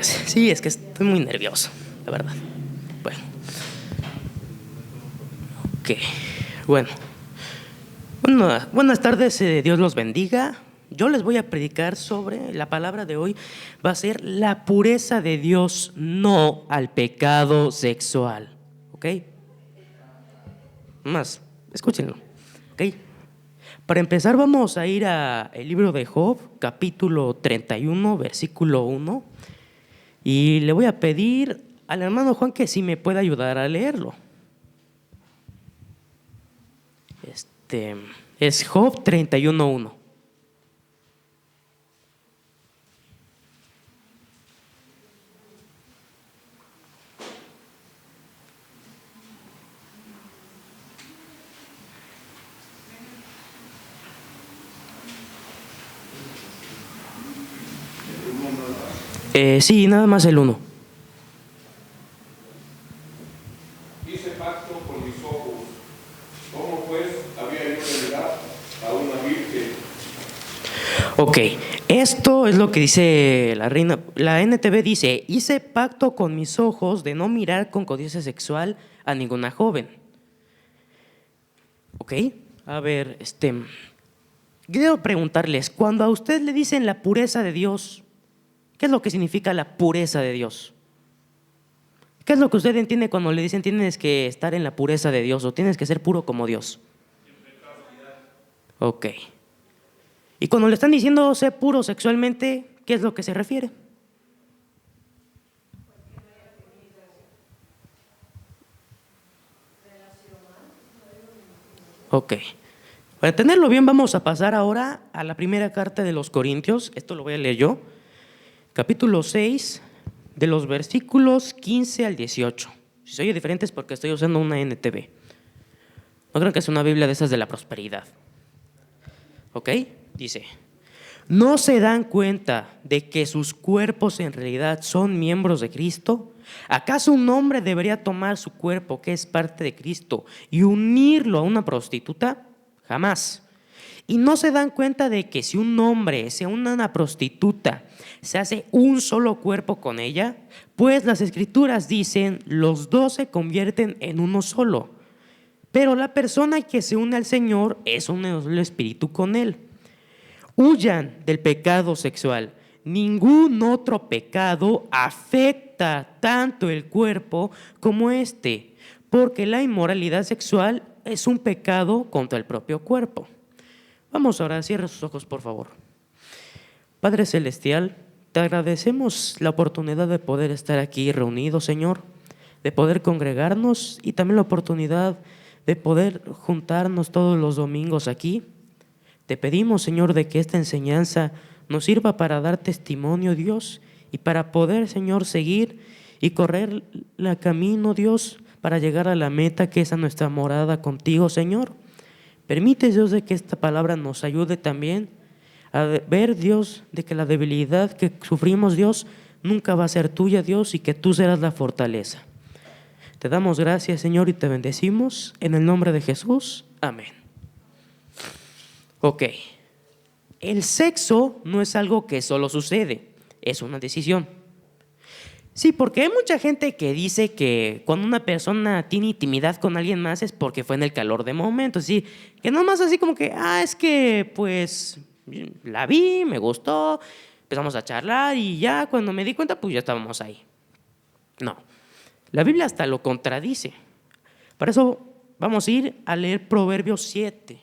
Sí, es que estoy muy nervioso, la verdad. Bueno, ok. Bueno, buenas tardes, Dios los bendiga. Yo les voy a predicar sobre, la palabra de hoy va a ser la pureza de Dios, no al pecado sexual. ¿Ok? Más, escúchenlo. ¿Ok? Para empezar vamos a ir al libro de Job, capítulo 31, versículo 1. Y le voy a pedir al hermano Juan que si me pueda ayudar a leerlo. Es Job 31:1. Sí, nada más el 1. Hice pacto con mis ojos. ¿Cómo pues había yo de negar a una virgen? Ok, esto es lo que dice la reina. La NTV dice: hice pacto con mis ojos de no mirar con codicia sexual a ninguna joven. Ok, a ver, quiero preguntarles, cuando a usted le dicen la pureza de Dios, ¿qué es lo que significa la pureza de Dios? ¿Qué es lo que usted entiende cuando le dicen tienes que estar en la pureza de Dios o tienes que ser puro como Dios? Ok. Y cuando le están diciendo ser puro sexualmente, ¿qué es lo que se refiere? Ok. Para entenderlo bien, vamos a pasar ahora a la primera carta de los Corintios. Esto lo voy a leer yo. Capítulo 6, de los versículos 15 al 18. Si se oye diferente es porque estoy usando una NTV. No creo que es una Biblia de esas de la prosperidad. ¿Ok? Dice: ¿no se dan cuenta de que sus cuerpos en realidad son miembros de Cristo? ¿Acaso un hombre debería tomar su cuerpo, que es parte de Cristo, y unirlo a una prostituta? Jamás. ¿Y no se dan cuenta de que si un hombre se une a una prostituta, se hace un solo cuerpo con ella? Pues las Escrituras dicen, los dos se convierten en uno solo. Pero la persona que se une al Señor es un solo espíritu con Él. Huyan del pecado sexual. Ningún otro pecado afecta tanto el cuerpo como este, porque la inmoralidad sexual es un pecado contra el propio cuerpo. Vamos ahora, cierre sus ojos, por favor. Padre Celestial, te agradecemos la oportunidad de poder estar aquí reunidos, Señor, de poder congregarnos y también la oportunidad de poder juntarnos todos los domingos aquí. Te pedimos, Señor, de que esta enseñanza nos sirva para dar testimonio, Dios, y para poder, Señor, seguir y correr el camino, Dios, para llegar a la meta que es a nuestra morada contigo, Señor. Permite, Dios, de que esta palabra nos ayude también a ver, Dios, de que la debilidad que sufrimos, Dios, nunca va a ser tuya, Dios, y que tú serás la fortaleza. Te damos gracias, Señor, y te bendecimos en el nombre de Jesús. Amén. Ok, el sexo no es algo que solo sucede, es una decisión. Sí, porque hay mucha gente que dice que cuando una persona tiene intimidad con alguien más es porque fue en el calor de momento, sí, que nomás así como que, es que pues la vi, me gustó, empezamos a charlar y ya cuando me di cuenta pues ya estábamos ahí. No, la Biblia hasta lo contradice. Para eso vamos a ir a leer Proverbios 7,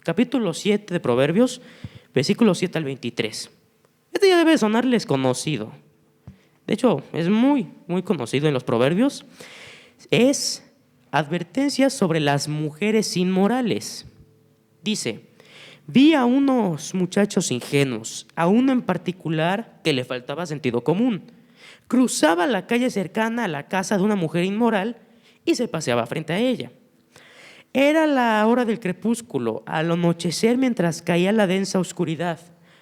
capítulo 7 de Proverbios, versículos 7 al 23. Este ya debe sonarles conocido. De hecho, es muy, muy conocido en los proverbios. Es advertencias sobre las mujeres inmorales. Dice: vi a unos muchachos ingenuos, a uno en particular que le faltaba sentido común. Cruzaba la calle cercana a la casa de una mujer inmoral y se paseaba frente a ella. Era la hora del crepúsculo, al anochecer mientras caía la densa oscuridad.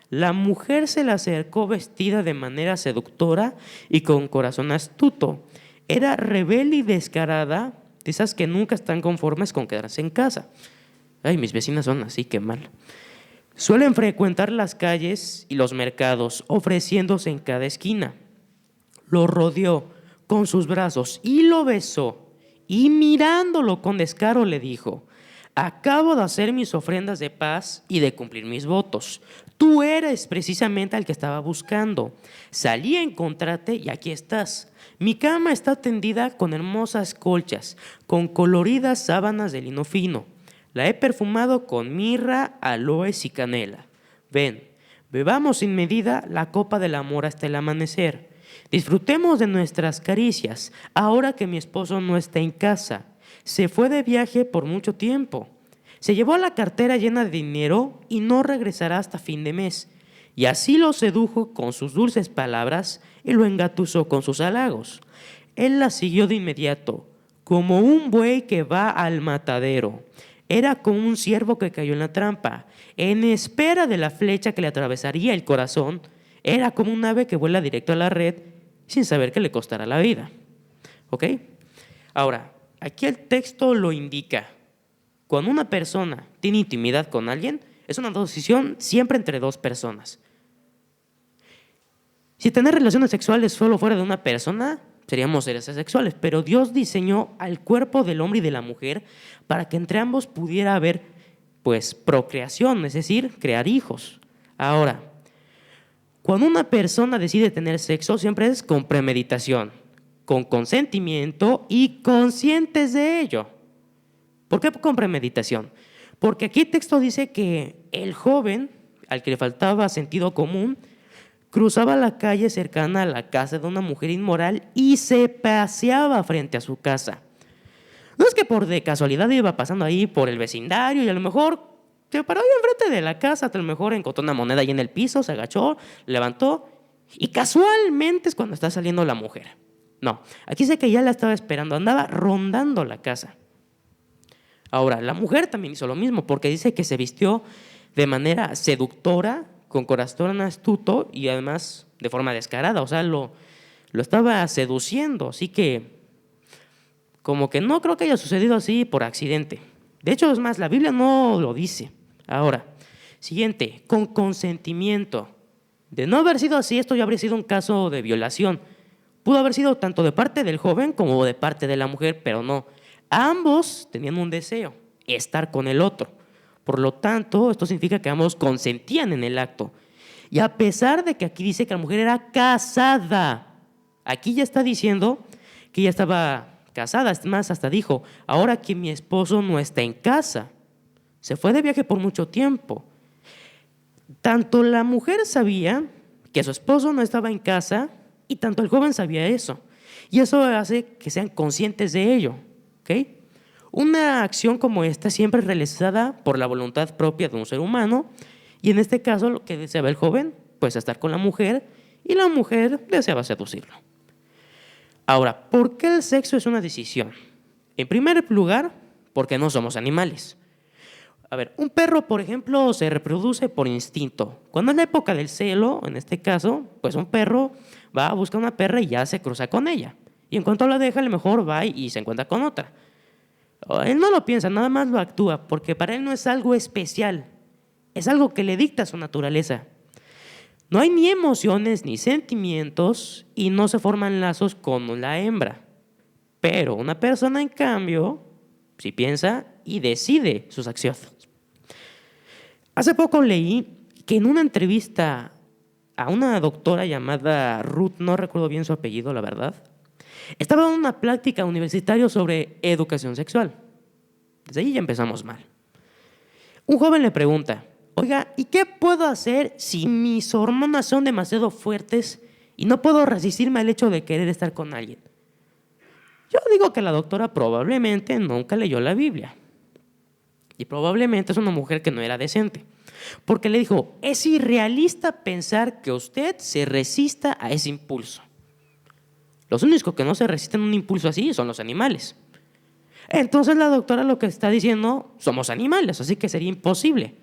La mujer se le acercó vestida de manera seductora y con corazón astuto. Era rebelde y descarada, de esas que nunca están conformes con quedarse en casa. Ay, mis vecinas son así, qué mal. Suelen frecuentar las calles y los mercados, ofreciéndose en cada esquina. lo rodeó con sus brazos y lo besó, y mirándolo con descaro le dijo: acabo de hacer mis ofrendas de paz y de cumplir mis votos. Tú eres precisamente al que estaba buscando. Salí a encontrarte y aquí estás. Mi cama está tendida con hermosas colchas, con coloridas sábanas de lino fino. La he perfumado con mirra, aloes y canela. Ven, bebamos sin medida la copa del amor hasta el amanecer. Disfrutemos de nuestras caricias, ahora que mi esposo no está en casa. Se fue de viaje por mucho tiempo. Se llevó la cartera llena de dinero y no regresará hasta fin de mes. Y así lo sedujo con sus dulces palabras y lo engatusó con sus halagos. Él la siguió de inmediato, como un buey que va al matadero. Era como un ciervo que cayó en la trampa, en espera de la flecha que le atravesaría el corazón. Era como un ave que vuela directo a la red sin saber que le costará la vida. ¿Ok? Ahora, aquí el texto lo indica. Cuando una persona tiene intimidad con alguien, es una decisión siempre entre dos personas. Si tener relaciones sexuales solo fuera de una persona, seríamos seres asexuales, pero Dios diseñó al cuerpo del hombre y de la mujer para que entre ambos pudiera haber, pues, procreación, es decir, crear hijos. Ahora, cuando una persona decide tener sexo, siempre es con premeditación, con consentimiento y conscientes de ello. ¿Por qué con premeditación? Porque aquí el texto dice que el joven, al que le faltaba sentido común, cruzaba la calle cercana a la casa de una mujer inmoral y se paseaba frente a su casa. No es que por de casualidad iba pasando ahí por el vecindario y a lo mejor se paró ahí enfrente de la casa, a lo mejor encontró una moneda ahí en el piso, se agachó, levantó y casualmente es cuando está saliendo la mujer. No, aquí dice que ya la estaba esperando, andaba rondando la casa. Ahora, la mujer también hizo lo mismo porque dice que se vistió de manera seductora, con corazón astuto y además de forma descarada, o sea, lo estaba seduciendo, así que como que no creo que haya sucedido así por accidente. De hecho, es más, la Biblia no lo dice. Ahora, siguiente, con consentimiento. De no haber sido así, esto ya habría sido un caso de violación. Pudo haber sido tanto de parte del joven como de parte de la mujer, pero no. Ambos tenían un deseo, estar con el otro. Por lo tanto, esto significa que ambos consentían en el acto. Y a pesar de que aquí dice que la mujer era casada, aquí ya está diciendo que ella estaba casada. Es más, hasta dijo: ahora que mi esposo no está en casa. Se fue de viaje por mucho tiempo. Tanto la mujer sabía que su esposo no estaba en casa y tanto el joven sabía eso. Y eso hace que sean conscientes de ello. ¿Ok? Una acción como esta siempre es realizada por la voluntad propia de un ser humano y en este caso lo que deseaba el joven, pues estar con la mujer y la mujer deseaba seducirlo. Ahora, ¿por qué el sexo es una decisión? En primer lugar, porque no somos animales. A ver, un perro, por ejemplo, se reproduce por instinto. Cuando es la época del celo, en este caso, pues un perro va a buscar una perra y ya se cruza con ella. Y en cuanto la deja, a lo mejor va y se encuentra con otra. Él no lo piensa, nada más lo actúa, porque para él no es algo especial, es algo que le dicta su naturaleza. No hay ni emociones ni sentimientos y no se forman lazos con la hembra. Pero una persona, en cambio, sí piensa y decide sus acciones. Hace poco leí que en una entrevista a una doctora llamada Ruth, no recuerdo bien su apellido, la verdad, estaba dando una plática universitaria sobre educación sexual. Desde ahí ya empezamos mal. Un joven le pregunta: oiga, ¿y qué puedo hacer si mis hormonas son demasiado fuertes y no puedo resistirme al hecho de querer estar con alguien? Yo digo que la doctora probablemente nunca leyó la Biblia. Y probablemente es una mujer que no era decente. Porque le dijo: es irrealista pensar que usted se resista a ese impulso. Los únicos que no se resisten a un impulso así son los animales. Entonces la doctora lo que está diciendo: somos animales, así que sería imposible.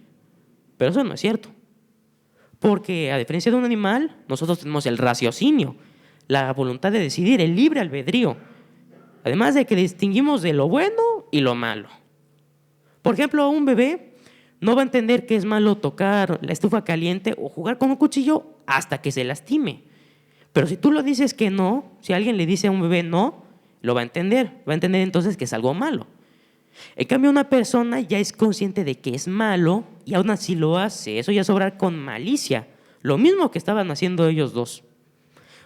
Pero eso no es cierto. Porque a diferencia de un animal, nosotros tenemos el raciocinio, la voluntad de decidir, el libre albedrío. Además de que distinguimos de lo bueno y lo malo. Por ejemplo, un bebé no va a entender que es malo tocar la estufa caliente o jugar con un cuchillo hasta que se lastime. Pero si tú lo dices que no, si alguien le dice a un bebé no, lo va a entender. Va a entender entonces que es algo malo. En cambio, una persona ya es consciente de que es malo y aún así lo hace. Eso ya es obrar con malicia. Lo mismo que estaban haciendo ellos dos.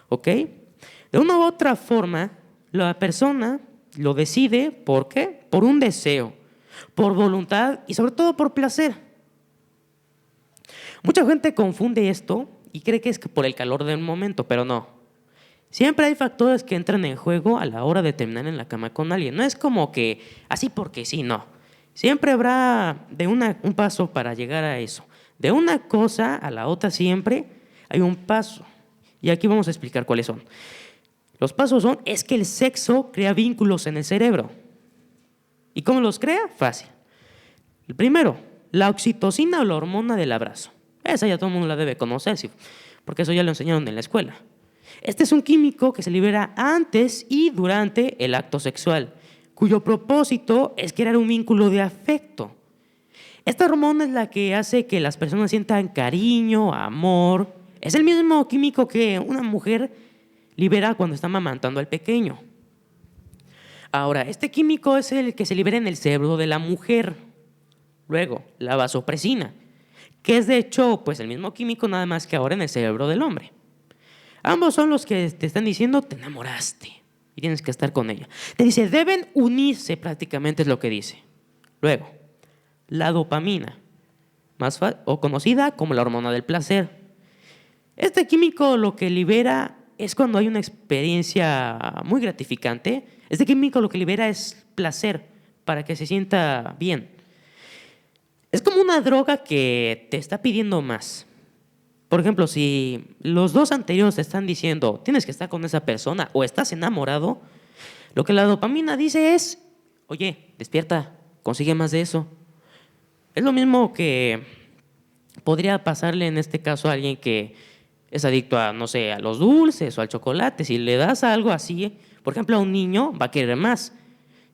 ¿Ok? De una u otra forma, la persona lo decide, ¿por qué? Por un deseo, por voluntad y sobre todo por placer. Mucha gente confunde esto y cree que es por el calor del momento, pero no. Siempre hay factores que entran en juego a la hora de terminar en la cama con alguien. No es como que así porque sí, no. Siempre habrá un paso para llegar a eso. De una cosa a la otra siempre hay un paso. Y aquí vamos a explicar cuáles son. Los pasos es que el sexo crea vínculos en el cerebro. ¿Y cómo los crea? Fácil. El primero, la oxitocina o la hormona del abrazo. Esa ya todo el mundo la debe conocer, porque eso ya lo enseñaron en la escuela. Este es un químico que se libera antes y durante el acto sexual, cuyo propósito es crear un vínculo de afecto. Esta hormona es la que hace que las personas sientan cariño, amor. Es el mismo químico que una mujer libera cuando está amamantando al pequeño. Ahora, este químico es el que se libera en el cerebro de la mujer. Luego, la vasopresina, que es de hecho pues el mismo químico, nada más que ahora en el cerebro del hombre. Ambos son los que te están diciendo te enamoraste y tienes que estar con ella. Te dice, deben unirse, prácticamente es lo que dice. Luego, la dopamina, o conocida como la hormona del placer. Este químico lo que libera es cuando hay una experiencia muy gratificante. Este químico lo que libera es placer para que se sienta bien. Es como una droga que te está pidiendo más. Por ejemplo, si los dos anteriores te están diciendo tienes que estar con esa persona o estás enamorado, lo que la dopamina dice es, oye, despierta, consigue más de eso. Es lo mismo que podría pasarle en este caso a alguien que es adicto a, no sé, a los dulces o al chocolate. Si le das algo así, por ejemplo, a un niño va a querer más.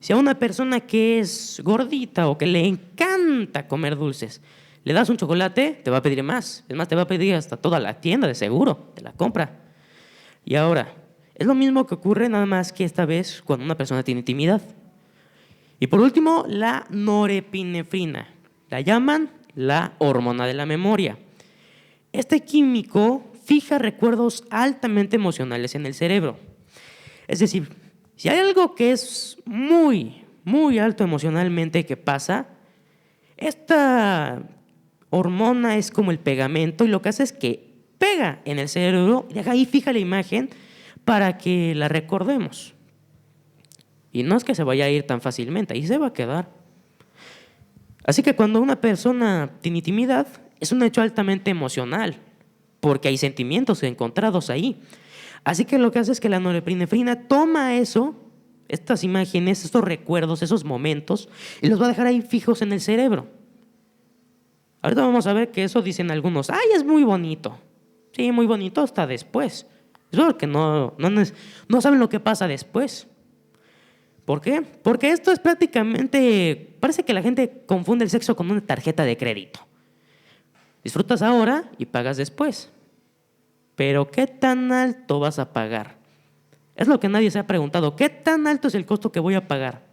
Si a una persona que es gordita o que le encanta comer dulces, le das un chocolate, te va a pedir más. Es más, te va a pedir hasta toda la tienda, de seguro, te la compra. Y ahora, es lo mismo que ocurre, nada más que esta vez cuando una persona tiene intimidad. Y por último, la norepinefrina. La llaman la hormona de la memoria. Este químico fija recuerdos altamente emocionales en el cerebro. Es decir, si hay algo que es muy, muy alto emocionalmente que pasa, esta hormona es como el pegamento y lo que hace es que pega en el cerebro y ahí fija la imagen para que la recordemos. Y no es que se vaya a ir tan fácilmente, ahí se va a quedar. Así que cuando una persona tiene intimidad, es un hecho altamente emocional, porque hay sentimientos encontrados ahí. Así que lo que hace es que la norepinefrina toma eso, estas imágenes, estos recuerdos, esos momentos, y los va a dejar ahí fijos en el cerebro. Ahorita vamos a ver que eso dicen algunos, ¡ay, es muy bonito! Sí, muy bonito hasta después. Es porque no saben lo que pasa después. ¿Por qué? Porque esto es prácticamente, parece que la gente confunde el sexo con una tarjeta de crédito. Disfrutas ahora y pagas después. Pero ¿qué tan alto vas a pagar? Es lo que nadie se ha preguntado. ¿Qué tan alto es el costo que voy a pagar?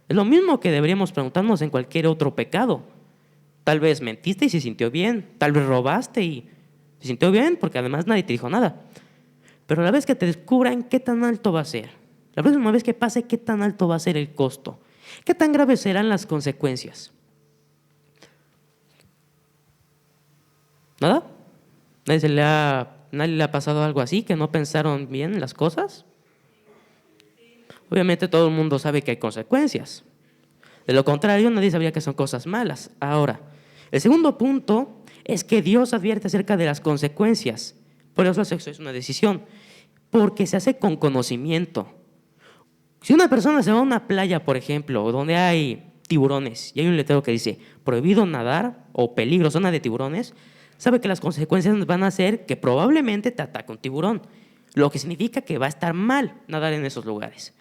Es lo mismo que deberíamos preguntarnos en cualquier otro pecado. Tal vez mentiste y se sintió bien. Tal vez robaste y se sintió bien porque además nadie te dijo nada. Pero la vez que te descubran, ¿qué tan alto va a ser? La próxima vez que pase, ¿qué tan alto va a ser el costo? ¿Qué tan graves serán las consecuencias? ¿Nada? ¿Nadie le ha pasado algo así, que no pensaron bien las cosas? Obviamente todo el mundo sabe que hay consecuencias. De lo contrario, nadie sabría que son cosas malas. Ahora, el segundo punto es que Dios advierte acerca de las consecuencias. Por eso el sexo es una decisión, porque se hace con conocimiento. Si una persona se va a una playa, por ejemplo, donde hay tiburones y hay un letrero que dice prohibido nadar o peligro, zona de tiburones, sabe que las consecuencias van a ser que probablemente te ataque un tiburón, lo que significa que va a estar mal nadar en esos lugares.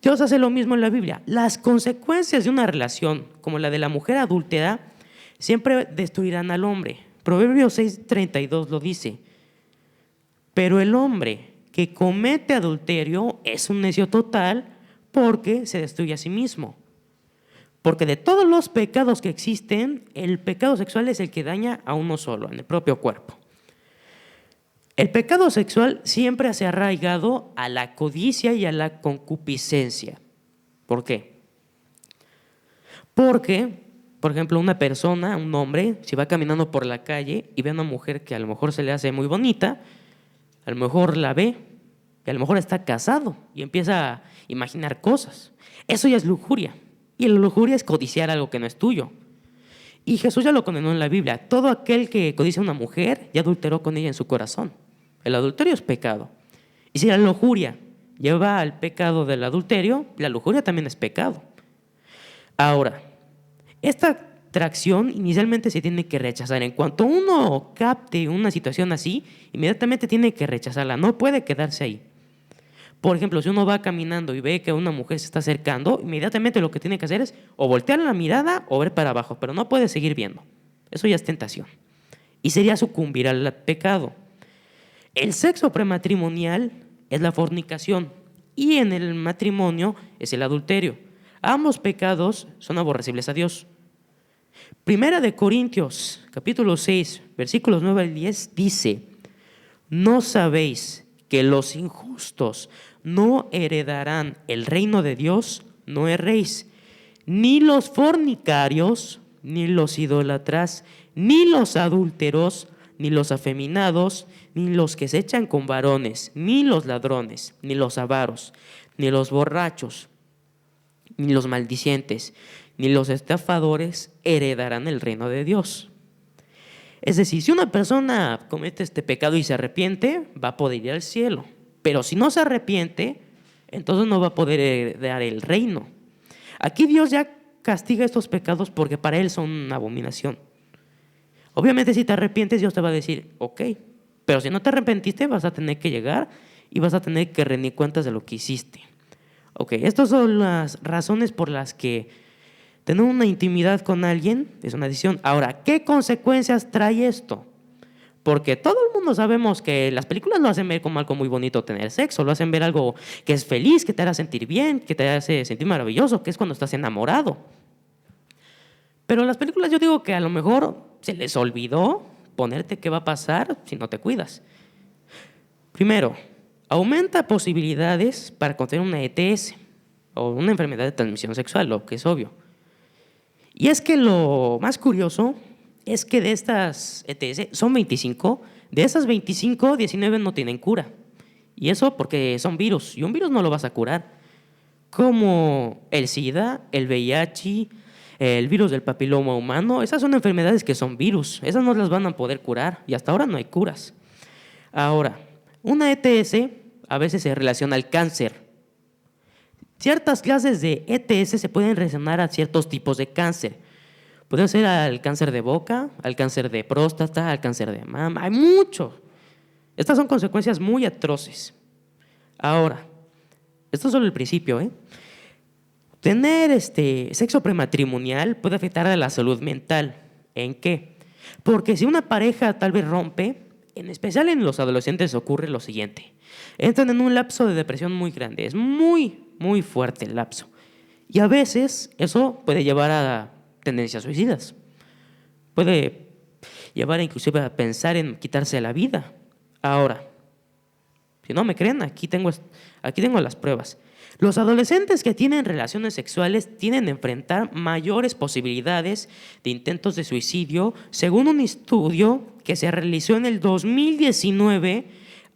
Dios hace lo mismo en la Biblia. Las consecuencias de una relación, como la de la mujer adúltera, siempre destruirán al hombre. Proverbios 6:32 lo dice. Pero el hombre que comete adulterio es un necio total porque se destruye a sí mismo. Porque de todos los pecados que existen, el pecado sexual es el que daña a uno solo, en el propio cuerpo. El pecado sexual siempre se ha arraigado a la codicia y a la concupiscencia. ¿Por qué? Porque, por ejemplo, una persona, un hombre, si va caminando por la calle y ve a una mujer que a lo mejor se le hace muy bonita, a lo mejor la ve y a lo mejor está casado y empieza a imaginar cosas. Eso ya es lujuria. Y la lujuria es codiciar algo que no es tuyo. Y Jesús ya lo condenó en la Biblia. Todo aquel que codicia a una mujer ya adulteró con ella en su corazón. El adulterio es pecado. Y si la lujuria lleva al pecado del adulterio, la lujuria también es pecado. Ahora, esta atracción inicialmente se tiene que rechazar. En cuanto uno capte una situación así, inmediatamente tiene que rechazarla. No puede quedarse ahí. Por ejemplo, si uno va caminando y ve que una mujer se está acercando, inmediatamente lo que tiene que hacer es o voltear la mirada o ver para abajo, pero no puede seguir viendo. Eso ya es tentación. Y sería sucumbir al pecado. El sexo prematrimonial es la fornicación y en el matrimonio es el adulterio. Ambos pecados son aborrecibles a Dios. Primera de Corintios, capítulo 6, versículos 9 al 10, dice: ¿no sabéis que los injustos no heredarán el reino de Dios? No erréis, ni los fornicarios, ni los idólatras, ni los adúlteros, ni los afeminados, ni los que se echan con varones, ni los ladrones, ni los avaros, ni los borrachos, ni los maldicientes, ni los estafadores heredarán el reino de Dios. Es decir, si una persona comete este pecado y se arrepiente, va a poder ir al cielo. Pero si no se arrepiente, entonces no va a poder heredar el reino. Aquí Dios ya castiga estos pecados porque para Él son una abominación. Obviamente si te arrepientes, Dios te va a decir, ok, pero si no te arrepentiste, vas a tener que llegar y vas a tener que rendir cuentas de lo que hiciste. Ok, estas son las razones por las que tener una intimidad con alguien es una decisión. Ahora, ¿qué consecuencias trae esto? Porque todo el mundo sabemos que las películas lo hacen ver como algo muy bonito tener sexo, lo hacen ver algo que es feliz, que te hará sentir bien, que te hace sentir maravilloso, que es cuando estás enamorado. Pero en las películas yo digo que a lo mejor se les olvidó ponerte qué va a pasar si no te cuidas. Primero, aumenta posibilidades para contraer una ETS o una enfermedad de transmisión sexual, lo que es obvio. Y es que lo más curioso es que de estas ETS son 25, de esas 25, 19 no tienen cura. Y eso porque son virus, y un virus no lo vas a curar. Como el SIDA, el VIH, el virus del papiloma humano, esas son enfermedades que son virus, esas no las van a poder curar y hasta ahora no hay curas. Ahora, una ETS a veces se relaciona al cáncer. Ciertas clases de ETS se pueden relacionar a ciertos tipos de cáncer. Puede ser al cáncer de boca, al cáncer de próstata, al cáncer de mama, hay muchos. Estas son consecuencias muy atroces. Ahora, esto es solo el principio, Tener sexo prematrimonial puede afectar a la salud mental. ¿En qué? Porque si una pareja tal vez rompe, en especial en los adolescentes ocurre lo siguiente. Entran en un lapso de depresión muy grande, es muy, muy fuerte el lapso. Y a veces eso puede llevar a tendencias suicidas. Puede llevar inclusive a pensar en quitarse la vida. Ahora, si no me creen, aquí tengo las pruebas. Los adolescentes que tienen relaciones sexuales tienen a enfrentar mayores posibilidades de intentos de suicidio, según un estudio que se realizó en el 2019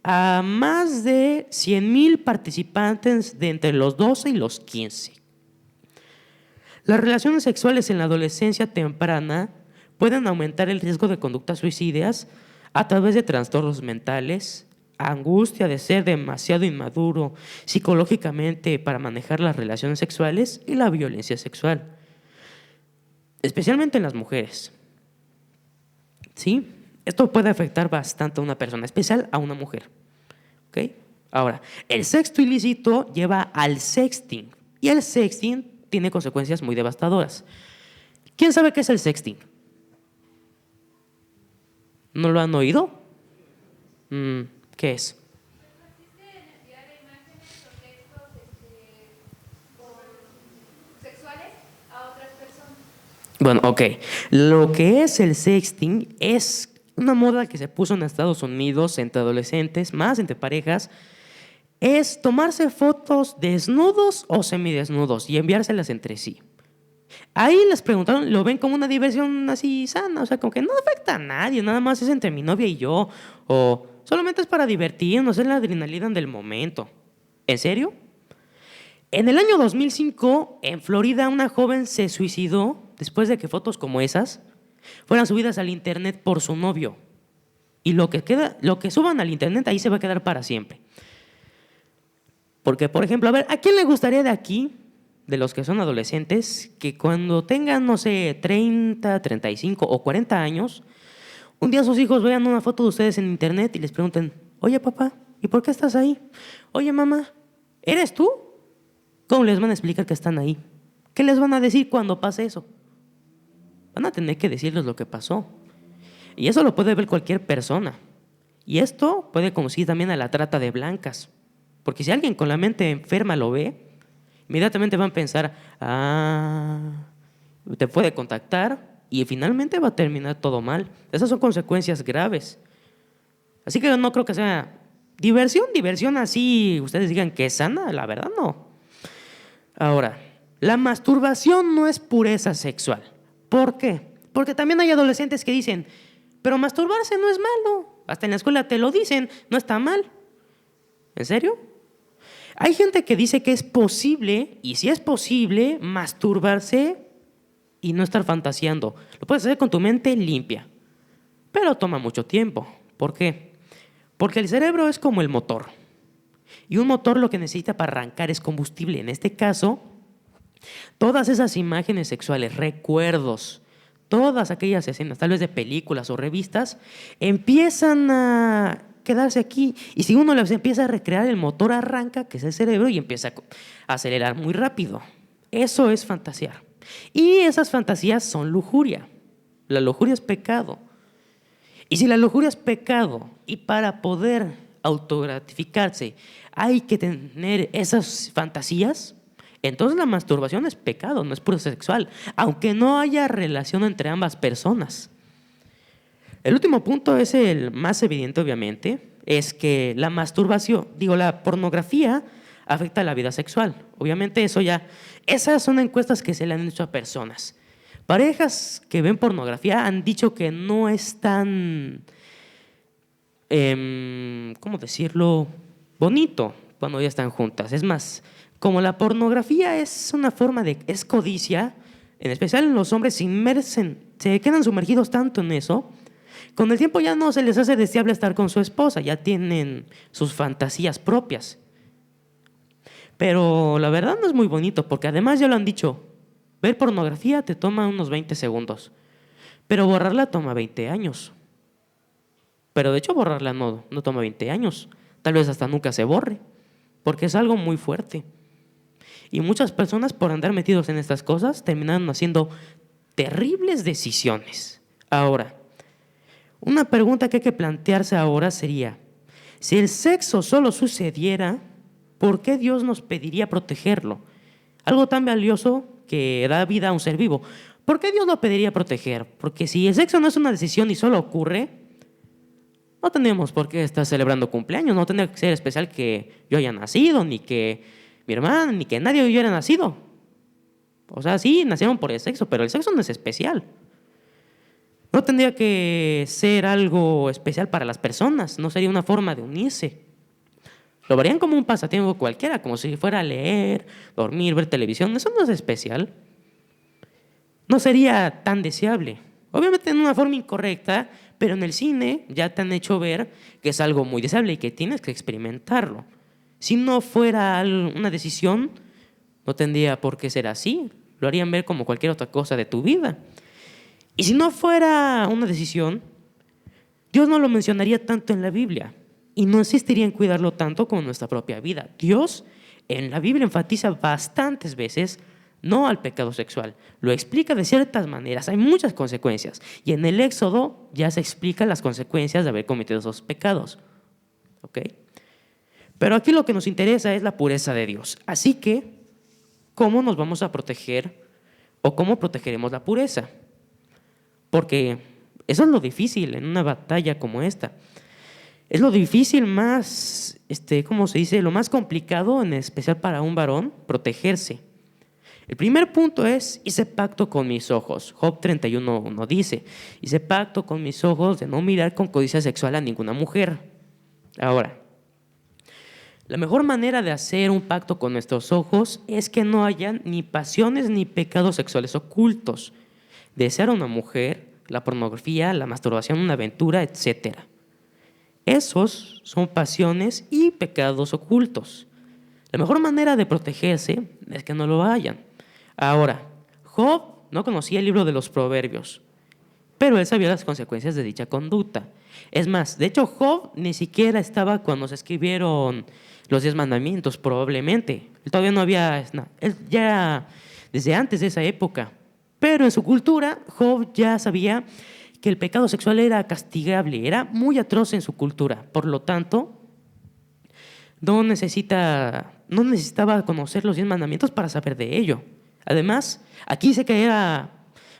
a más de 100,000 participantes de entre los 12 y los 15. Las relaciones sexuales en la adolescencia temprana pueden aumentar el riesgo de conductas suicidas a través de trastornos mentales, angustia de ser demasiado inmaduro psicológicamente para manejar las relaciones sexuales y la violencia sexual, especialmente en las mujeres. ¿Sí? Esto puede afectar bastante a una persona, especial a una mujer. ¿Okay? Ahora, el sexo ilícito lleva al sexting y el sexting tiene consecuencias muy devastadoras. ¿Quién sabe qué es el sexting? ¿No lo han oído? ¿Qué es? Bueno, ok. Lo que es el sexting es una moda que se puso en Estados Unidos entre adolescentes, más entre parejas. Es tomarse fotos desnudos o semidesnudos y enviárselas entre sí. Ahí les preguntaron, lo ven como una diversión así sana, o sea, como que no afecta a nadie, nada más es entre mi novia y yo, o solamente es para divertirnos, es la adrenalina del momento. ¿En serio? En el año 2005, en Florida, una joven se suicidó después de que fotos como esas fueran subidas al internet por su novio. Y lo que suban al internet ahí se va a quedar para siempre. Porque, por ejemplo, a ver, ¿a quién le gustaría de aquí, de los que son adolescentes, que cuando tengan, no sé, 30, 35 o 40 años, un día sus hijos vean una foto de ustedes en internet y les pregunten, oye papá, ¿y por qué estás ahí? Oye mamá, ¿eres tú? ¿Cómo les van a explicar que están ahí? ¿Qué les van a decir cuando pase eso? Van a tener que decirles lo que pasó. Y eso lo puede ver cualquier persona. Y esto puede conducir también a la trata de blancas. Porque si alguien con la mente enferma lo ve, inmediatamente van a pensar, te puede contactar y finalmente va a terminar todo mal. Esas son consecuencias graves. Así que no creo que sea diversión así, ustedes digan que es sana, la verdad no. Ahora, la masturbación no es pureza sexual. ¿Por qué? Porque también hay adolescentes que dicen, pero masturbarse no es malo. Hasta en la escuela te lo dicen, no está mal. ¿En serio? Hay gente que dice que es posible, y si es posible, masturbarse y no estar fantaseando. Lo puedes hacer con tu mente limpia, pero toma mucho tiempo. ¿Por qué? Porque el cerebro es como el motor. Y un motor lo que necesita para arrancar es combustible. En este caso, todas esas imágenes sexuales, recuerdos, todas aquellas escenas, tal vez de películas o revistas, empiezan a quedarse aquí. Y si uno les empieza a recrear, el motor arranca, que es el cerebro, y empieza a acelerar muy rápido. Eso es fantasear. Y esas fantasías son lujuria. La lujuria es pecado. Y si la lujuria es pecado, y para poder autogratificarse hay que tener esas fantasías, entonces la masturbación es pecado, no es puro sexual, aunque no haya relación entre ambas personas. El último punto es el más evidente, obviamente, es que la masturbación, la pornografía afecta a la vida sexual. Obviamente esas son encuestas que se le han hecho a personas. Parejas que ven pornografía han dicho que no es tan, ¿cómo decirlo?, bonito cuando ya están juntas. Es más, como la pornografía es una forma es codicia, en especial en los hombres se quedan sumergidos tanto en eso, con el tiempo ya no se les hace deseable estar con su esposa, ya tienen sus fantasías propias. Pero la verdad no es muy bonito, porque además ya lo han dicho, ver pornografía te toma unos 20 segundos, pero borrarla toma 20 años. Pero de hecho borrarla no toma 20 años, tal vez hasta nunca se borre, porque es algo muy fuerte. Y muchas personas por andar metidos en estas cosas terminaron haciendo terribles decisiones. Ahora, una pregunta que hay que plantearse ahora sería, si el sexo solo sucediera, ¿por qué Dios nos pediría protegerlo? Algo tan valioso que da vida a un ser vivo. ¿Por qué Dios lo pediría proteger? Porque si el sexo no es una decisión y solo ocurre, no tendríamos por qué estar celebrando cumpleaños, no tendría que ser especial que yo haya nacido, ni que mi hermana, ni que nadie hubiera nacido. O sea, sí, nacieron por el sexo, pero el sexo no es especial. No tendría que ser algo especial para las personas, no sería una forma de unirse. Lo verían como un pasatiempo cualquiera, como si fuera leer, dormir, ver televisión. Eso no es especial. No sería tan deseable. Obviamente en una forma incorrecta, pero en el cine ya te han hecho ver que es algo muy deseable y que tienes que experimentarlo. Si no fuera una decisión, no tendría por qué ser así. Lo harían ver como cualquier otra cosa de tu vida. Y si no fuera una decisión, Dios no lo mencionaría tanto en la Biblia y no insistiría en cuidarlo tanto como en nuestra propia vida. Dios en la Biblia enfatiza bastantes veces no al pecado sexual. Lo explica de ciertas maneras. Hay muchas consecuencias. Y en el Éxodo ya se explican las consecuencias de haber cometido esos pecados. ¿Ok? Pero aquí lo que nos interesa es la pureza de Dios. Así que, ¿cómo nos vamos a proteger o cómo protegeremos la pureza. Porque eso es lo difícil en una batalla como esta. Es lo difícil más, ¿cómo se dice? Lo más complicado, en especial para un varón, protegerse. El primer punto es, hice pacto con mis ojos. Job 31:1 dice, hice pacto con mis ojos de no mirar con codicia sexual a ninguna mujer. Ahora, la mejor manera de hacer un pacto con nuestros ojos es que no hayan ni pasiones ni pecados sexuales ocultos. Desear a una mujer, la pornografía, la masturbación, una aventura, etc. Esos son pasiones y pecados ocultos. La mejor manera de protegerse es que no lo hayan. Ahora, Job no conocía el libro de los Proverbios, pero él sabía las consecuencias de dicha conducta. Es más, de hecho, Job ni siquiera estaba cuando se escribieron los 10 mandamientos, probablemente. Él todavía no había, él ya desde antes de esa época. Pero en su cultura, Job ya sabía que el pecado sexual era castigable, era muy atroz en su cultura. Por lo tanto, no necesitaba conocer los 10 mandamientos para saber de ello. Además, aquí se caía,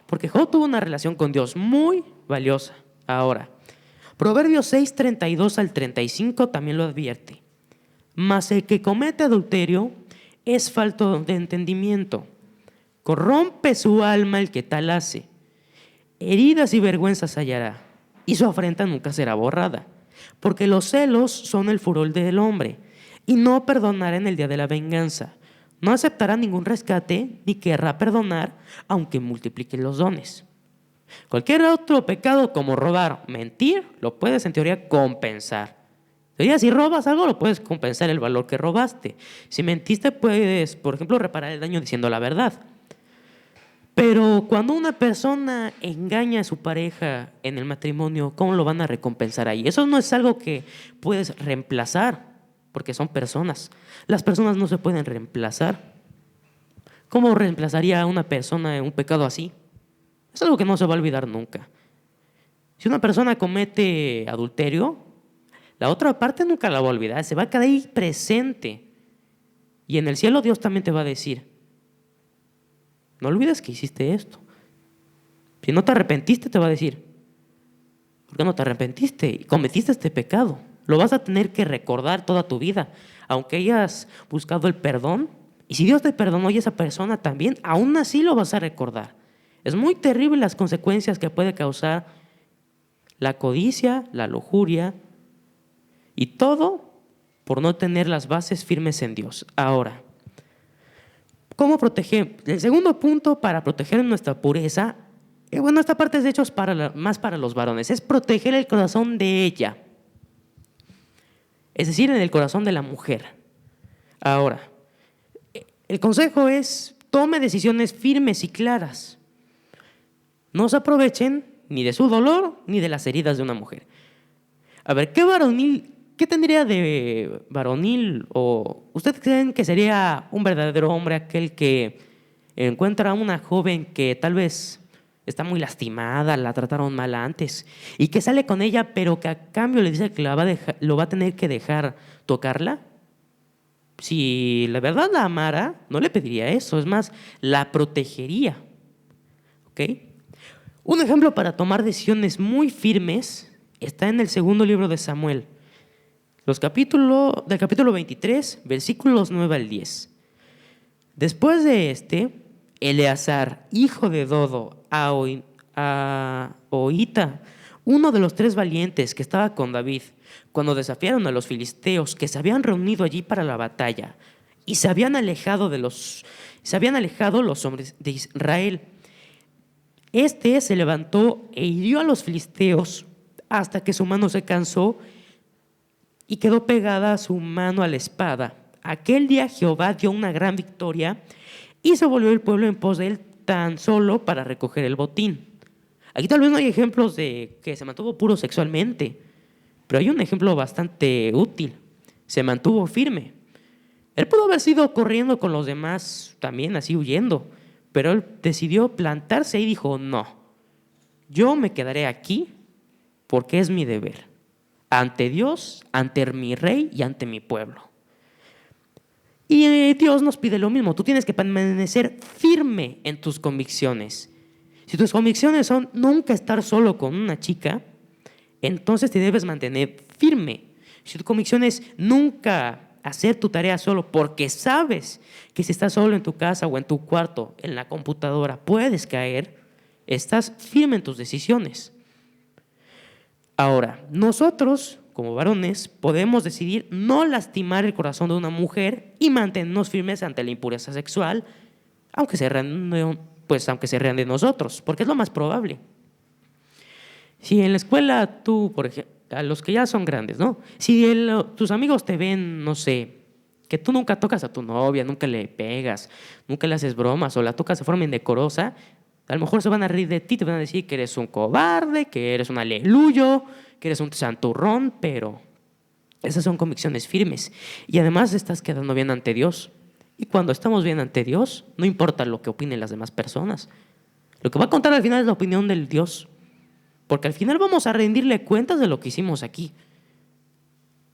porque Job tuvo una relación con Dios muy valiosa. Ahora, Proverbios 6:32 al 35 también lo advierte. Mas el que comete adulterio es falto de entendimiento. Corrompe su alma el que tal hace. Heridas y vergüenzas hallará, y su afrenta nunca será borrada. Porque los celos son el furor del hombre, y no perdonará en el día de la venganza. No aceptará ningún rescate, ni querrá perdonar, aunque multiplique los dones. Cualquier otro pecado como robar, mentir, lo puedes en teoría compensar. En teoría, si robas algo, lo puedes compensar el valor que robaste. Si mentiste, puedes, por ejemplo, reparar el daño diciendo la verdad. Pero cuando una persona engaña a su pareja en el matrimonio, ¿cómo lo van a recompensar ahí? Eso no es algo que puedes reemplazar, porque son personas. Las personas no se pueden reemplazar. ¿Cómo reemplazaría a una persona en un pecado así? Es algo que no se va a olvidar nunca. Si una persona comete adulterio, la otra parte nunca la va a olvidar, se va a quedar ahí presente. Y en el cielo Dios también te va a decir, no olvides que hiciste esto. Si no te arrepentiste, te va a decir, ¿por qué no te arrepentiste y cometiste este pecado? Lo vas a tener que recordar toda tu vida, aunque hayas buscado el perdón. Y si Dios te perdonó y esa persona también, aún así lo vas a recordar. Es muy terrible las consecuencias que puede causar la codicia, la lujuria y todo por no tener las bases firmes en Dios. Ahora, ¿cómo proteger? El segundo punto para proteger nuestra pureza, esta parte es de hecho más para los varones, es proteger el corazón de ella. Es decir, en el corazón de la mujer. Ahora, el consejo es, tome decisiones firmes y claras. No se aprovechen ni de su dolor ni de las heridas de una mujer. A ver, ¿qué tendría de varonil? ¿O ustedes creen que sería un verdadero hombre aquel que encuentra a una joven que tal vez está muy lastimada, la trataron mal antes, y que sale con ella, pero que a cambio le dice que lo va a tener que dejar tocarla? Si la verdad la amara, no le pediría eso, es más, la protegería. ¿Ok? Un ejemplo para tomar decisiones muy firmes está en el segundo libro de Samuel, del capítulo 23, versículos 9 al 10. Después de Eleazar, hijo de Dodo, a Ohita, uno de los 3 valientes que estaba con David, cuando desafiaron a los filisteos que se habían reunido allí para la batalla y se habían alejado los hombres de Israel. Se levantó e hirió a los filisteos hasta que su mano se cansó y quedó pegada su mano a la espada. Aquel día Jehová dio una gran victoria y se volvió el pueblo en pos de él tan solo para recoger el botín. Aquí tal vez no hay ejemplos de que se mantuvo puro sexualmente, pero hay un ejemplo bastante útil. Se mantuvo firme. Él pudo haber sido corriendo con los demás también, así huyendo, pero él decidió plantarse y dijo, no, yo me quedaré aquí porque es mi deber, ante Dios, ante mi rey y ante mi pueblo. Y Y Dios nos pide lo mismo. Tú tienes que permanecer firme en tus convicciones. Si tus convicciones son nunca estar solo con una chica, entonces te debes mantener firme. Si tu convicción es nunca hacer tu tarea solo porque sabes que si estás solo en tu casa o en tu cuarto, en la computadora, puedes caer, estás firme en tus decisiones. Ahora, nosotros, como varones, podemos decidir no lastimar el corazón de una mujer y mantenernos firmes ante la impureza sexual, aunque se rían de nosotros, porque es lo más probable. Si en la escuela tú, por ejemplo, a los que ya son grandes, ¿no? Si tus amigos te ven, no sé, que tú nunca tocas a tu novia, nunca le pegas, nunca le haces bromas o la tocas de forma indecorosa, a lo mejor se van a reír de ti, te van a decir que eres un cobarde, que eres un aleluyo, que eres un santurrón, pero esas son convicciones firmes. Y además estás quedando bien ante Dios. Y cuando estamos bien ante Dios, no importa lo que opinen las demás personas. Lo que va a contar al final es la opinión del Dios. Porque al final vamos a rendirle cuentas de lo que hicimos aquí.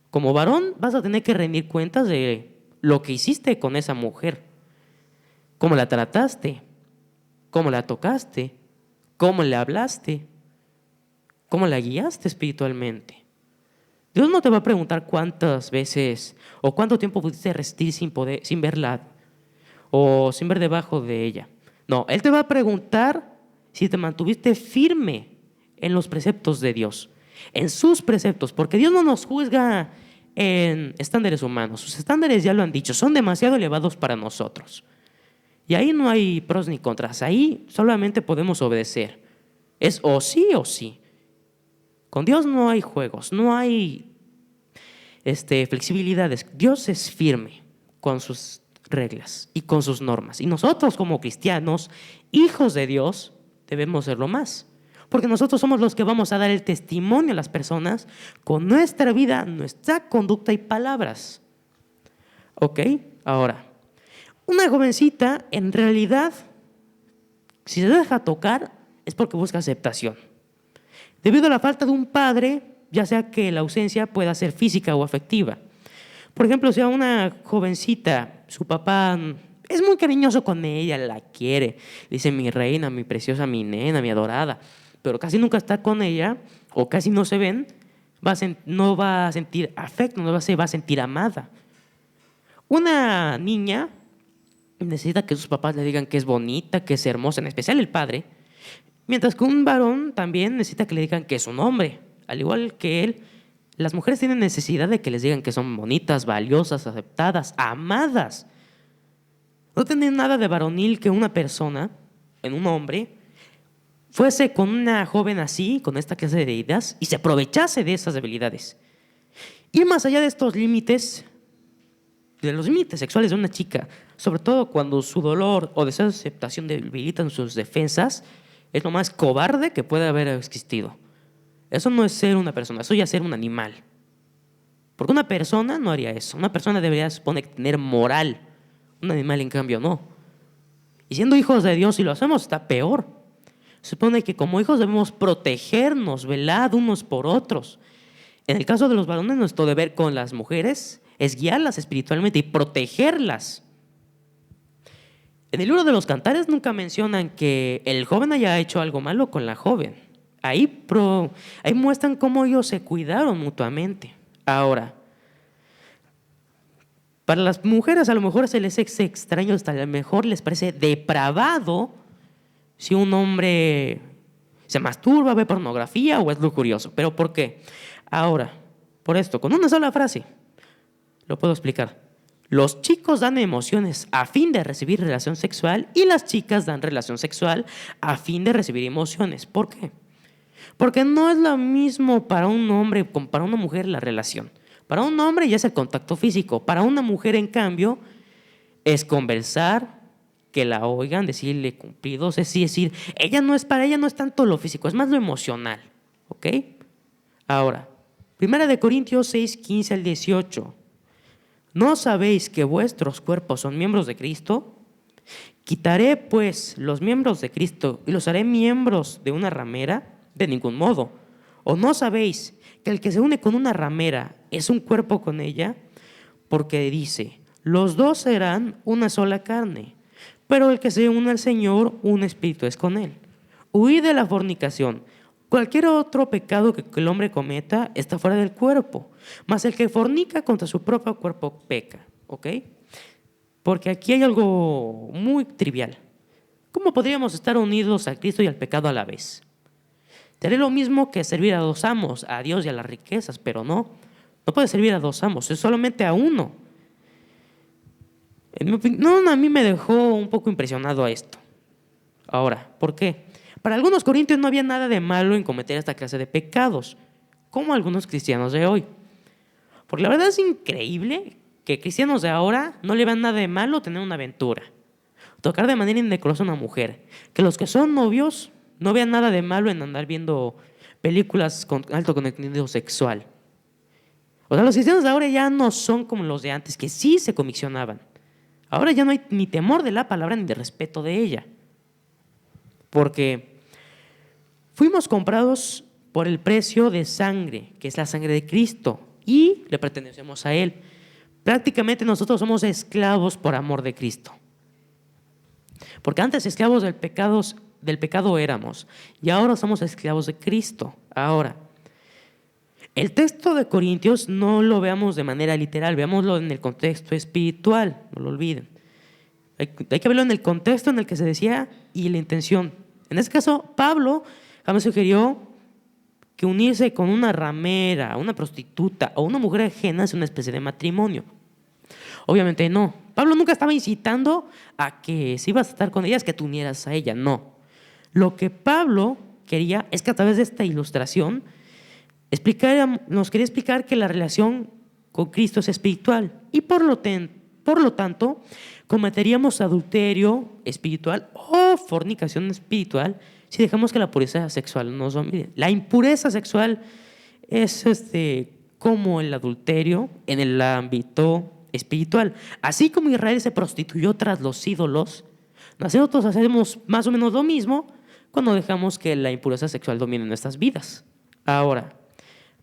Como varón vas a tener que rendir cuentas de lo que hiciste con esa mujer. Cómo la trataste, cómo la tocaste, cómo le hablaste, cómo la guiaste espiritualmente. Dios no te va a preguntar cuántas veces o cuánto tiempo pudiste resistir sin verla o sin ver debajo de ella. No, Él te va a preguntar si te mantuviste firme en los preceptos de Dios, en sus preceptos, porque Dios no nos juzga en estándares humanos. Sus estándares, ya lo han dicho, son demasiado elevados para nosotros. Y ahí no hay pros ni contras, ahí solamente podemos obedecer. Es o sí o sí. Con Dios no hay juegos, no hay flexibilidades. Dios es firme con sus reglas y con sus normas. Y nosotros como cristianos, hijos de Dios, debemos serlo más. Porque nosotros somos los que vamos a dar el testimonio a las personas con nuestra vida, nuestra conducta y palabras. ¿Ok? Ahora, una jovencita, en realidad, si se deja tocar, es porque busca aceptación. Debido a la falta de un padre, ya sea que la ausencia pueda ser física o afectiva. Por ejemplo, si a una jovencita, su papá es muy cariñoso con ella, la quiere, dice mi reina, mi preciosa, mi nena, mi adorada, pero casi nunca está con ella o casi no se ven, no va a sentir afecto, no va a sentir amada. Una niña necesita que sus papás le digan que es bonita, que es hermosa, en especial el padre, mientras que un varón también necesita que le digan que es un hombre. Al igual que él, las mujeres tienen necesidad de que les digan que son bonitas, valiosas, aceptadas, amadas. No tiene nada de varonil que una persona, en un hombre, fuese con una joven así, con esta clase de ideas, y se aprovechase de esas debilidades. Ir más allá de estos límites, de los límites sexuales de una chica, sobre todo cuando su dolor o desaceptación debilitan sus defensas, es lo más cobarde que puede haber existido. Eso no es ser una persona, eso ya es ser un animal. Porque una persona no haría eso. Una persona debería, supone, tener moral. Un animal, en cambio, no. Y siendo hijos de Dios, si lo hacemos, está peor. Se supone que como hijos debemos protegernos, velar unos por otros. En el caso de los varones, nuestro deber con las mujeres es guiarlas espiritualmente y protegerlas. En el libro de los Cantares nunca mencionan que el joven haya hecho algo malo con la joven. Ahí muestran cómo ellos se cuidaron mutuamente. Ahora, para las mujeres a lo mejor se les es extraño, hasta a lo mejor les parece depravado si un hombre se masturba, ve pornografía o es lujurioso. ¿Pero por qué? Ahora, por esto, con una sola frase, lo puedo explicar. Los chicos dan emociones a fin de recibir relación sexual y las chicas dan relación sexual a fin de recibir emociones. ¿Por qué? Porque no es lo mismo para un hombre como para una mujer la relación. Para un hombre ya es el contacto físico. Para una mujer, en cambio, es conversar, que la oigan, decirle cumplidos, es decir, para ella no es tanto lo físico, es más lo emocional. ¿Ok? Ahora, 1 Corintios 6, 15 al 18. ¿No sabéis que vuestros cuerpos son miembros de Cristo? ¿Quitaré, pues, los miembros de Cristo y los haré miembros de una ramera? De ningún modo. ¿O no sabéis que el que se une con una ramera es un cuerpo con ella? Porque dice, los dos serán una sola carne, pero el que se une al Señor, un espíritu es con él. Huid de la fornicación. Cualquier otro pecado que el hombre cometa está fuera del cuerpo, mas el que fornica contra su propio cuerpo peca, ¿ok? Porque aquí hay algo muy trivial. ¿Cómo podríamos estar unidos a Cristo y al pecado a la vez? Sería lo mismo que servir a dos amos, a Dios y a las riquezas, pero no puedes servir a dos amos, es solamente a uno. En mi opinión, a mí me dejó un poco impresionado a esto. Ahora, ¿por qué? Para algunos corintios no había nada de malo en cometer esta clase de pecados, como algunos cristianos de hoy. Porque la verdad es increíble que cristianos de ahora no le vean nada de malo tener una aventura, tocar de manera indecorosa a una mujer, que los que son novios no vean nada de malo en andar viendo películas con alto contenido sexual. O sea, los cristianos de ahora ya no son como los de antes, que sí se comisionaban. Ahora ya no hay ni temor de la palabra ni de respeto de ella. Porque fuimos comprados por el precio de sangre, que es la sangre de Cristo, y le pertenecemos a Él. Prácticamente nosotros somos esclavos por amor de Cristo. Porque antes esclavos del pecado éramos, y ahora somos esclavos de Cristo. Ahora, el texto de Corintios no lo veamos de manera literal, veámoslo en el contexto espiritual, no lo olviden. Hay que verlo en el contexto en el que se decía y la intención. En este caso, Pablo jamás sugirió que unirse con una ramera, una prostituta o una mujer ajena es una especie de matrimonio. Obviamente no. Pablo nunca estaba incitando a que si ibas a estar con ellas, que te unieras a ella, no. Lo que Pablo quería es que a través de esta ilustración nos quería explicar que la relación con Cristo es espiritual y por lo tanto cometeríamos adulterio espiritual o fornicación espiritual si dejamos que la pureza sexual nos domine. La impureza sexual es como el adulterio en el ámbito espiritual. Así como Israel se prostituyó tras los ídolos, nosotros hacemos más o menos lo mismo cuando dejamos que la impureza sexual domine nuestras vidas. Ahora,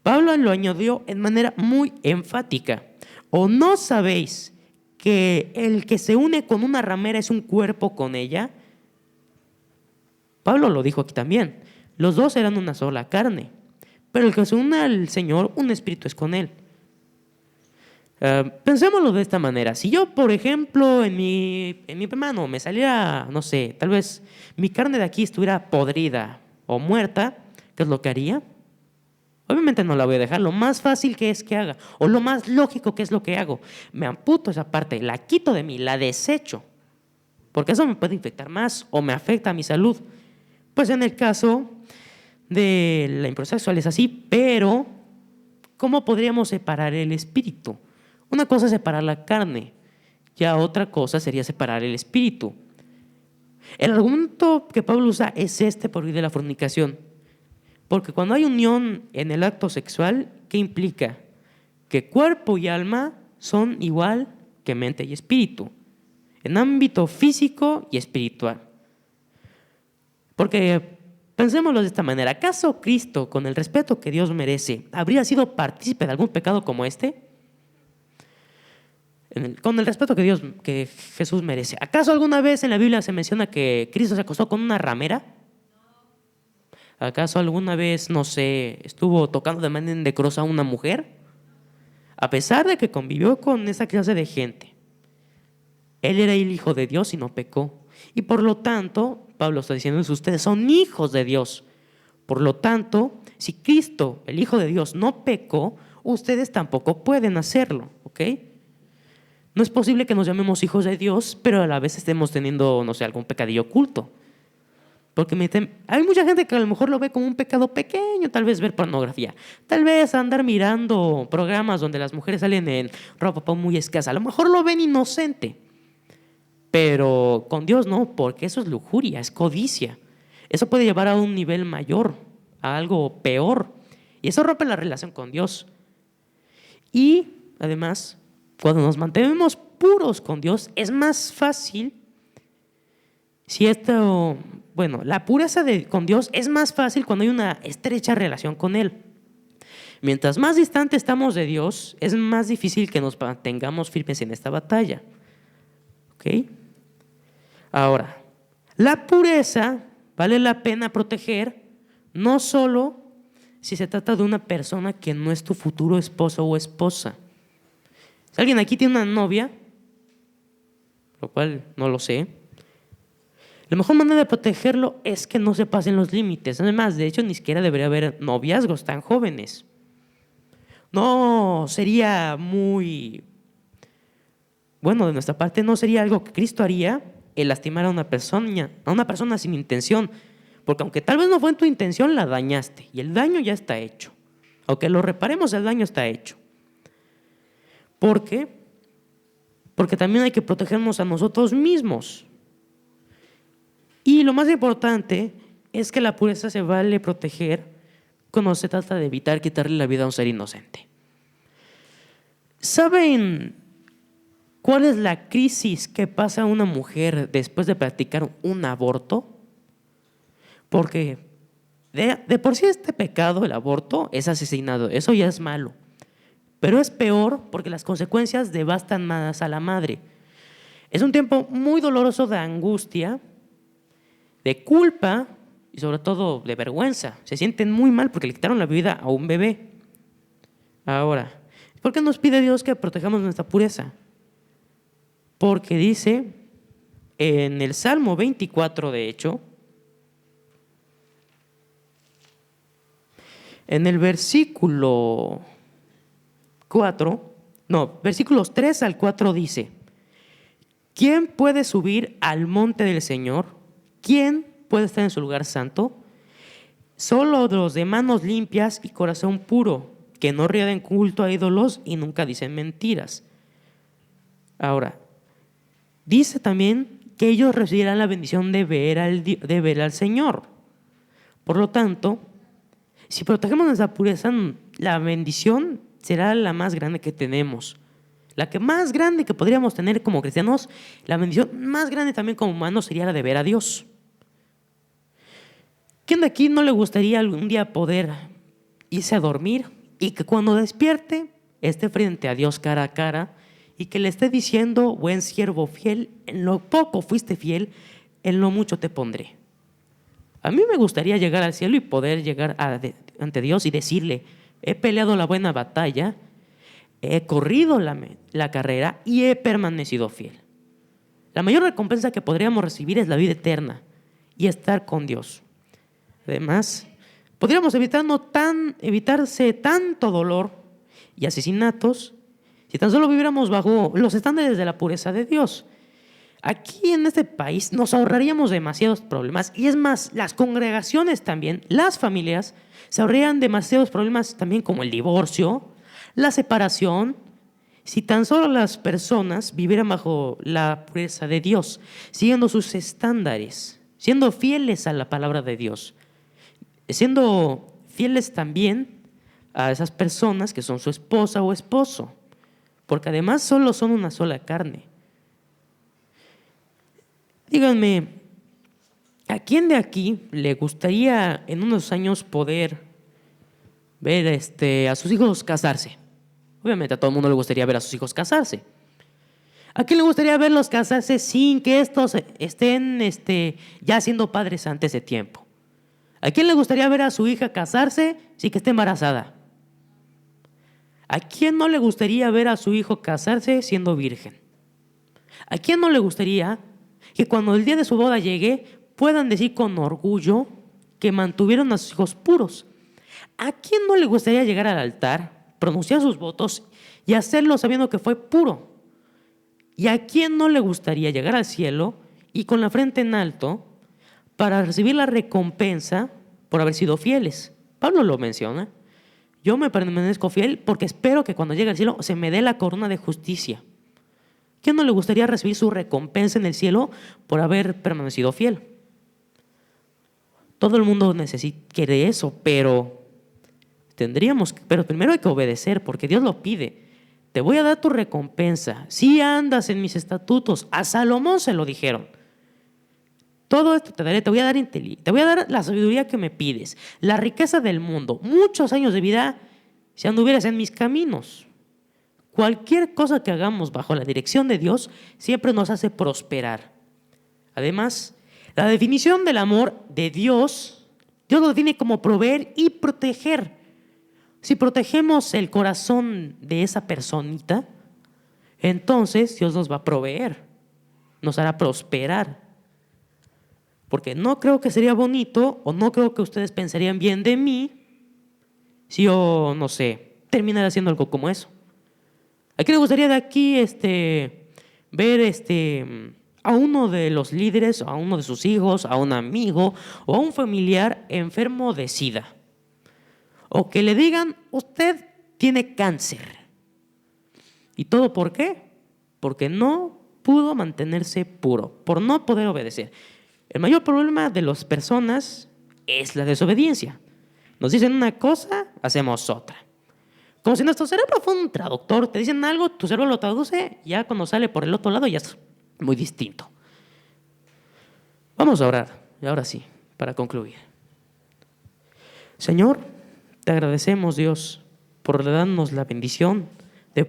Pablo lo añadió en manera muy enfática. ¿O no sabéis que el que se une con una ramera es un cuerpo con ella? Pablo lo dijo aquí también. Los dos eran una sola carne, pero el que se une al Señor, un espíritu es con él. Pensémoslo de esta manera. Si yo, por ejemplo, en mi mano me saliera, no sé, tal vez mi carne de aquí estuviera podrida o muerta, ¿qué es lo que haría? Obviamente no la voy a dejar. Lo más fácil que es que haga, o lo más lógico que es lo que hago, me amputo esa parte, la quito de mí, la desecho, porque eso me puede infectar más o me afecta a mi salud. Pues en el caso de la impureza sexual es así, pero ¿cómo podríamos separar el espíritu? Una cosa es separar la carne, ya otra cosa sería separar el espíritu. El argumento que Pablo usa es por huir de la fornicación. Porque cuando hay unión en el acto sexual, ¿qué implica? Que cuerpo y alma son igual que mente y espíritu, en ámbito físico y espiritual. Porque pensémoslo de esta manera, ¿acaso Cristo, con el respeto que Dios merece, habría sido partícipe de algún pecado como este? Con el respeto que Jesús merece. ¿Acaso alguna vez en la Biblia se menciona que Cristo se acostó con una ramera? ¿Acaso alguna vez, no sé, estuvo tocando de manera indecorosa a una mujer? A pesar de que convivió con esa clase de gente, él era el Hijo de Dios y no pecó. Y por lo tanto, Pablo está diciendo, ustedes son hijos de Dios. Por lo tanto, si Cristo, el Hijo de Dios, no pecó, ustedes tampoco pueden hacerlo, ¿ok? No es posible que nos llamemos hijos de Dios, pero a la vez estemos teniendo, no sé, algún pecadillo oculto. Porque hay mucha gente que a lo mejor lo ve como un pecado pequeño, tal vez ver pornografía, tal vez andar mirando programas donde las mujeres salen en ropa muy escasa. A lo mejor lo ven inocente, pero con Dios no, porque eso es lujuria, es codicia. Eso puede llevar a un nivel mayor, a algo peor, y eso rompe la relación con Dios. Y además, cuando nos mantenemos puros con Dios, es más fácil. La pureza con Dios es más fácil cuando hay una estrecha relación con Él. Mientras más distante estamos de Dios, es más difícil que nos mantengamos firmes en esta batalla. ¿Ok? Ahora, la pureza vale la pena proteger, no solo si se trata de una persona que no es tu futuro esposo o esposa. Si alguien aquí tiene una novia, lo cual no lo sé, la mejor manera de protegerlo es que no se pasen los límites. Además, de hecho, ni siquiera debería haber noviazgos tan jóvenes. No sería muy... Bueno, de nuestra parte no sería algo que Cristo haría el lastimar a una persona sin intención. Porque aunque tal vez no fue en tu intención, la dañaste. Y el daño ya está hecho. Aunque lo reparemos, el daño está hecho. ¿Por qué? Porque también hay que protegernos a nosotros mismos. Y lo más importante es que la pureza se vale proteger cuando se trata de evitar quitarle la vida a un ser inocente. ¿Saben cuál es la crisis que pasa a una mujer después de practicar un aborto? Porque de por sí este pecado, el aborto, es asesinado. Eso ya es malo. Pero es peor porque las consecuencias devastan más a la madre. Es un tiempo muy doloroso de angustia, de culpa y sobre todo de vergüenza. Se sienten muy mal porque le quitaron la vida a un bebé. Ahora, ¿por qué nos pide Dios que protejamos nuestra pureza? Porque dice en el Salmo 24, de hecho, en el versículo 3 al 4 dice: ¿quién puede subir al monte del Señor? ¿Quién puede estar en su lugar santo? Solo los de manos limpias y corazón puro, que no rinden culto a ídolos y nunca dicen mentiras. Ahora, dice también que ellos recibirán la bendición de ver al Señor. Por lo tanto, si protegemos nuestra pureza, la bendición será la más grande que tenemos. La que más grande que podríamos tener como cristianos, la bendición más grande también como humanos sería la de ver a Dios. ¿Quién de aquí no le gustaría algún día poder irse a dormir y que cuando despierte esté frente a Dios cara a cara y que le esté diciendo: buen siervo fiel, en lo poco fuiste fiel, en lo mucho te pondré? A mí me gustaría llegar al cielo y poder llegar ante Dios y decirle: he peleado la buena batalla, he corrido la carrera y he permanecido fiel. La mayor recompensa que podríamos recibir es la vida eterna y estar con Dios. Además, podríamos evitarse tanto dolor y asesinatos si tan solo viviéramos bajo los estándares de la pureza de Dios. Aquí en este país nos ahorraríamos demasiados problemas, y es más, las congregaciones también, las familias, se ahorrarían demasiados problemas también, como el divorcio, la separación, si tan solo las personas vivieran bajo la pureza de Dios, siguiendo sus estándares, siendo fieles a la palabra de Dios, siendo fieles también a esas personas que son su esposa o esposo, porque además solo son una sola carne. Díganme, ¿a quién de aquí le gustaría en unos años poder ver a sus hijos casarse? Obviamente a todo el mundo le gustaría ver a sus hijos casarse. ¿A quién le gustaría verlos casarse sin que estos estén ya siendo padres antes de tiempo? ¿A quién le gustaría ver a su hija casarse sin que esté embarazada? ¿A quién no le gustaría ver a su hijo casarse siendo virgen? ¿A quién no le gustaría que cuando el día de su boda llegue puedan decir con orgullo que mantuvieron a sus hijos puros? ¿A quién no le gustaría llegar al altar, pronunciar sus votos y hacerlo sabiendo que fue puro? ¿Y a quién no le gustaría llegar al cielo y con la frente en alto para recibir la recompensa por haber sido fieles? Pablo lo menciona: yo me permanezco fiel porque espero que cuando llegue al cielo se me dé la corona de justicia. ¿Quién no le gustaría recibir su recompensa en el cielo por haber permanecido fiel? Todo el mundo quiere eso, pero primero hay que obedecer, porque Dios lo pide. Te voy a dar tu recompensa si andas en mis estatutos. A Salomón se lo dijeron: todo esto te daré, te voy a dar la sabiduría que me pides, la riqueza del mundo, muchos años de vida si anduvieras en mis caminos. Cualquier cosa que hagamos bajo la dirección de Dios siempre nos hace prosperar. Además, la definición del amor de Dios lo define como proveer y proteger. Si protegemos el corazón de esa personita, entonces Dios nos va a proveer, nos hará prosperar. Porque no creo que sería bonito, o no creo que ustedes pensarían bien de mí si yo, no sé, terminara haciendo algo como eso. ¿A quién le gustaría de aquí ver a uno de los líderes, a uno de sus hijos, a un amigo o a un familiar enfermo de SIDA? O que le digan, usted tiene cáncer. ¿Y todo por qué? Porque no pudo mantenerse puro, por no poder obedecer. El mayor problema de las personas es la desobediencia. Nos dicen una cosa, hacemos otra. Como si nuestro cerebro fuera un traductor. Te dicen algo, tu cerebro lo traduce, ya cuando sale por el otro lado ya es muy distinto. Vamos a orar, y ahora sí, para concluir. Señor, te agradecemos, Dios, por darnos la bendición